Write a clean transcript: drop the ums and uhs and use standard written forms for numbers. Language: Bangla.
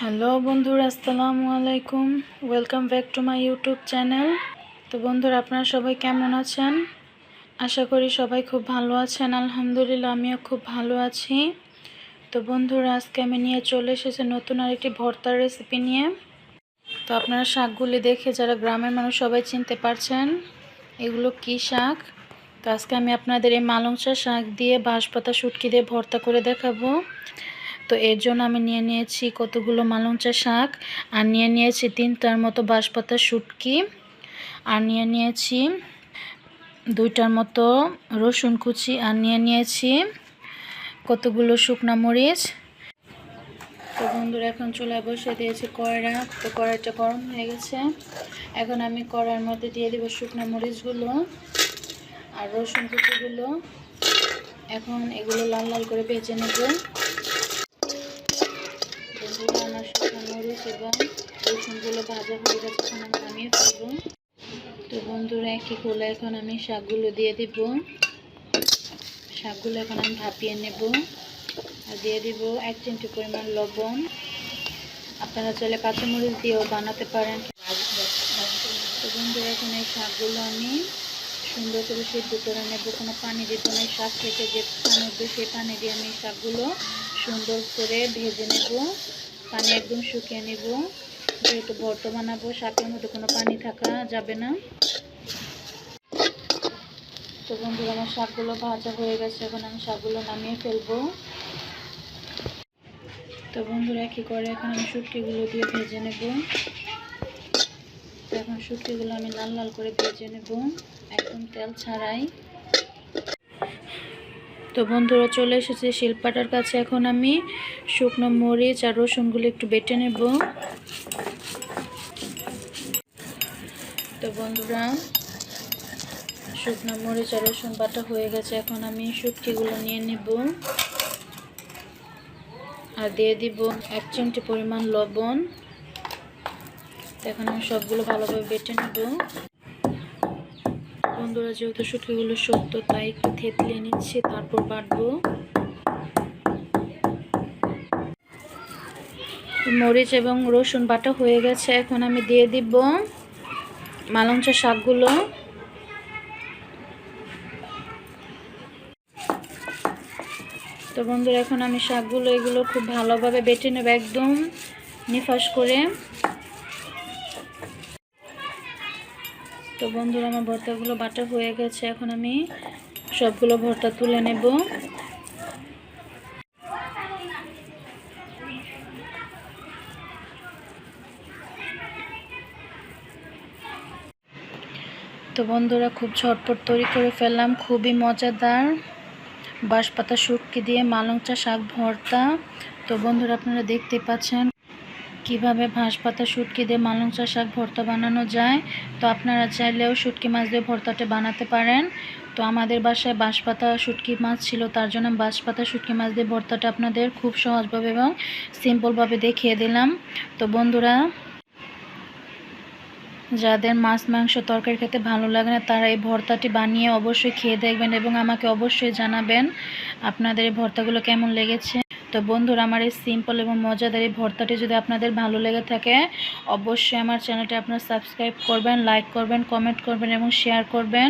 হ্যালো বন্ধুরা, আসসালামু আলাইকুম। Welcome back to my YouTube channel. তো বন্ধুরা, আপনারা সবাই কেমন আছেন? আশা করি সবাই খুব ভালো আছেন। আলহামদুলিল্লাহ, আমিও খুব ভালো আছি। তো বন্ধুরা, আজকে আমি নিয়ে চলে এসেছি নতুন আরেকটি ভর্তার রেসিপি নিয়ে। তো আপনারা শাকগুলি দেখে যারা গ্রামের মানুষ সবাই চিনতে পারছেন এগুলো কি শাক। তো আজকে আমি আপনাদের এই মালংচা শাক দিয়ে বাঁশপাতা শুটকি দিয়ে ভর্তা করে দেখাবো। তো এর জন্য আমি নিয়ে নিয়েছি কতগুলো মালংচা শাক, আর নিয়ে নিয়েছি 3টার মতো বাঁশপাতা শুটকি, আর নিয়ে নিয়েছি 2টার মতো রসুন কুচি, আর নিয়ে নিয়েছি কতগুলো শুকনো মরিচ। তো বন্ধুরা, এখন চুলায় বসিয়ে দিয়েছি কড়াইটা। তো কড়াইটা গরম হয়ে গেছে। এখন আমি কড়াইয়ের মধ্যে দিয়ে দেবো শুকনো মরিচগুলো আর রসুন কুচিগুলো। এখন এগুলো লাল লাল করে ভেজে নেব। আমার শুকনো মরিচ এবং রসুনগুলো ভাজা হয়ে গেছে, এখন আমি নামিয়ে ফেলবো। তো বন্ধুরা, একই খোলা এখন আমি শাকগুলো দিয়ে দিব। শাকগুলো এখন আমি ভাপিয়ে নেব, আর দিয়ে দিব 1 চিমটি পরিমাণ লবণ। আপনারা চাইলে কাঁচামরিচ দিয়েও বানাতে পারেন। তো বন্ধুরা, এখন এই শাকগুলো আমি সুন্দর করে সিদ্ধ করে নেব। কোনো পানি দিব না, শাক থেকে যে পানি উঠবে সেই পানি দিয়ে আমি শাকগুলো সুন্দর করে ভেজে নেব। পানি একদম শুকিয়ে নেব, যেহেতু ভর্তা বানাবো শাকের মধ্যে কোনো পানি থাকা যাবে না। তো বন্ধুরা, আমার শাকগুলো ভাজা হয়ে গেছে, এখন আমি শাকগুলো নামিয়ে ফেলবো। তো বন্ধুরা, কি করে এখন আমি শুটকিগুলো দিয়ে ভেজে নেব। তো এখন শুটকিগুলো আমি লাল লাল করে ভেজে নেব, একদম তেল ছাড়াই। তো বন্ধুরা, চলে এসেছে শিলপাটার কাছে। এখন আমি শুকনো মরিচ আর রসুনগুলো একটু বেটে নেব। তো বন্ধুরা, শুকনো মরিচ আর রসুন বাটা হয়ে গেছে। এখন আমি শুটকিগুলো নিয়ে নেব, আর দিয়ে দিব 1 চিমটি পরিমাণ লবণ। এখন আমি সবগুলো ভালোভাবে বেটে নেব। বন্ধুরা, যেহেতু শুটকিগুলো শক্ত তাই একটু থেতলে নিচ্ছি, তারপর বাটবো। মরিচ এবং রসুন বাটা হয়ে গেছে, এখন আমি দিয়ে দিব মালংচা শাকগুলো। তো বন্ধুরা, এখন আমি শাকগুলো এগুলো খুব ভালোভাবে বেটে নেব, একদম নিফাস করে। তো বন্ধুরা, আমার ভর্তাগুলো বাটা হয়ে গেছে, এখন আমি সবগুলো ভর্তা তুলে নেব। তো বন্ধুরা, খুব ঝটপট তৈরি করে ফেললাম খুবই মজাদার বাঁশপাতা শুটকি দিয়ে মালংচা শাক ভর্তা। তো বন্ধুরা, আপনারা দেখতে পাচ্ছেন কিভাবে বাঁশপাতা শুটকি দিয়ে মালংচা শাক ভর্তা বানানো যায়। তো আপনারা চাইলেও শুটকি মাছ দিয়ে ভর্তাটা বানাতে পারেন। তো আমাদের বাসায় বাঁশপাতা শুটকি মাছ ছিল, তার জন্য বাঁশপাতা শুটকি মাছ দিয়ে ভর্তাটা আপনাদের খুব সহজভাবে এবং সিম্পলভাবে দেখিয়ে দিলাম। তো বন্ধুরা, যাদের মাছ মাংস তরকারি খেতে ভালো লাগে না তারা এই ভর্তাটি বানিয়ে অবশ্যই খেয়ে দেখবেন এবং আমাকে অবশ্যই জানাবেন আপনাদের এই ভর্তাগুলো কেমন লেগেছে। তো বন্ধুরা, আমার এই সিম্পল এবং মজাদার এই ভর্তাটি যদি আপনাদের ভালো লেগে থাকে অবশ্যই আমার চ্যানেলটি আপনারা সাবস্ক্রাইব করবেন, লাইক করবেন, কমেন্ট করবেন এবং শেয়ার করবেন।